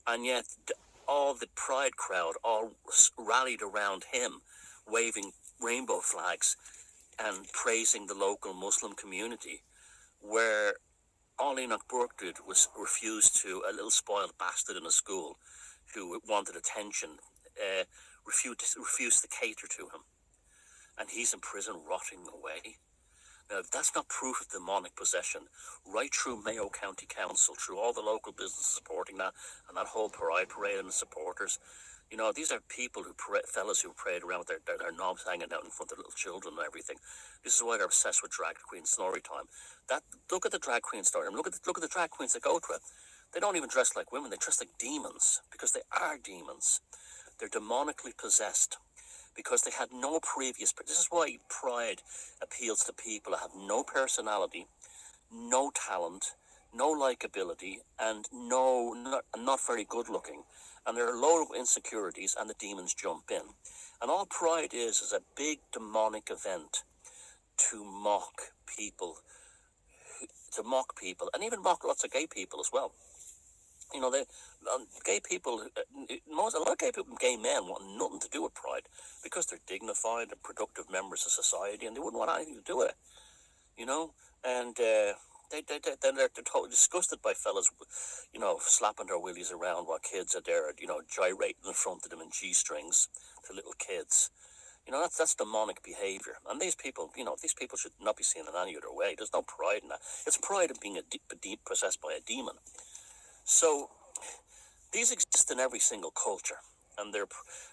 And yet all the pride crowd all rallied around him, waving rainbow flags and praising the local Muslim community, where all Enoch Burke did was refuse to, a little spoiled bastard in a school who wanted attention, refused to cater to him. And he's in prison rotting away. Now, if that's not proof of demonic possession, right through Mayo County Council, through all the local businesses supporting that, and that whole parade and the supporters, you know, these are people fellas who parade around with their knobs hanging out in front of little children and everything. This is why they're obsessed with drag queen story time. Look at the drag queen story time. Look at the drag queens that go to it. They don't even dress like women. They dress like demons, because they are demons. They're demonically possessed, because they had no previous. This is why pride appeals to people that have no personality, no talent, no likability, and not very good looking. And there are a load of insecurities, and the demons jump in. And all pride is a big demonic event to mock people, and even mock lots of gay people as well. You know, gay people, a lot of gay people, gay men, want nothing to do with pride, because they're dignified and productive members of society, and they wouldn't want anything to do with it. You know, and they're totally disgusted by fellas, you know, slapping their willies around while kids are there, you know, gyrating in front of them in G-strings to little kids. You know, that's demonic behavior. And these people should not be seen in any other way. There's no pride in that. It's pride in being possessed by a demon. So these exist in every single culture, and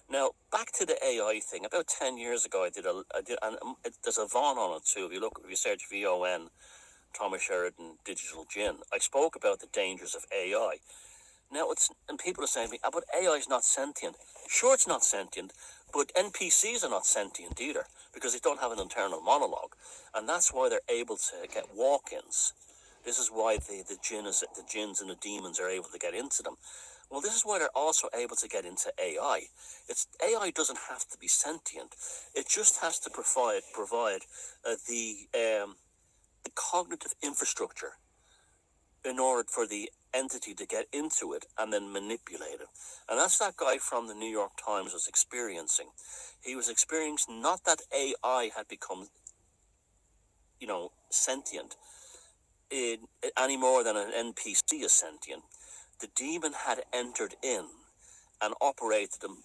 now back to the AI thing. About 10 years ago, I did, and there's a Von on it too. If you search VON, Thomas Sheridan Digital Jinn, I spoke about the dangers of AI. Now and people are saying to me, but AI is not sentient. Sure, it's not sentient, but NPCs are not sentient either, because they don't have an internal monologue, and that's why they're able to get walk-ins. This is why the jinns and the demons are able to get into them. Well, this is why they're also able to get into AI. AI doesn't have to be sentient. It just has to provide the cognitive infrastructure in order for the entity to get into it and then manipulate it. And that's that guy from the New York Times was experiencing. He was experiencing not that AI had become, you know, sentient, any more than an NPC is sentient. The demon had entered in and operated them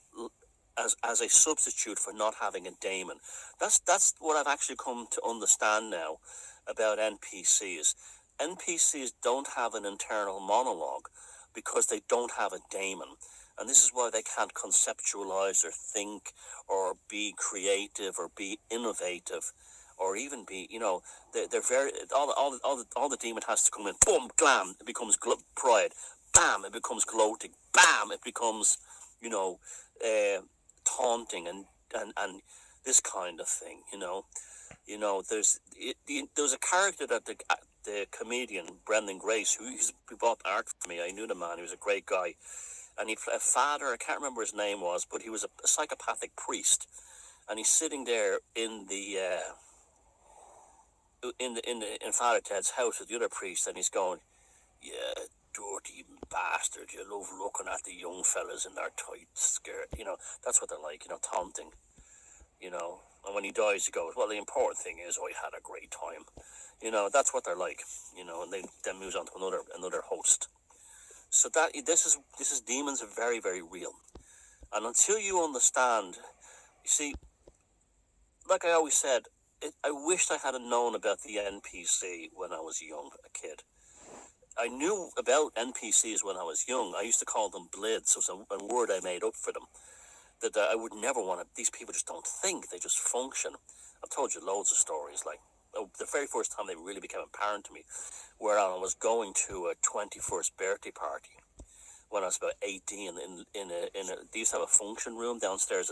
as a substitute for not having a daemon. That's what I've actually come to understand now about NPCs. NPCs don't have an internal monologue because they don't have a daemon. And this is why they can't conceptualize or think or be creative or be innovative, or even be, you know, they're very, all the demon has to come in, boom, glam, it becomes pride, bam, it becomes gloating, bam, it becomes, you know, taunting and this kind of thing, you know. There's a character that the comedian Brendan Grace, who bought art for me. I knew the man; he was a great guy, and he a father. I can't remember his name was, but he was a psychopathic priest, and he's sitting there in Father Ted's house with the other priest, and he's going, "Yeah, dirty bastard! You love looking at the young fellas in their tight skirt. You know, that's what they're like. You know, taunting. You know." And when he dies, he goes, "Well, the important thing is I had a great time." You know, that's what they're like. You know, and then moves on to another host. So this is demons are very, very real. And until you understand, you see, like I always said, I wished I had known about the NPC when I was young, a kid. I knew about NPCs when I was young. I used to call them blids. It was a word I made up for them. That I would never want to. These people just don't think; they just function. I've told you loads of stories. Like the very first time they really became apparent to me, where I was going to a 21st birthday party when I was about 18. They used to have a function room downstairs.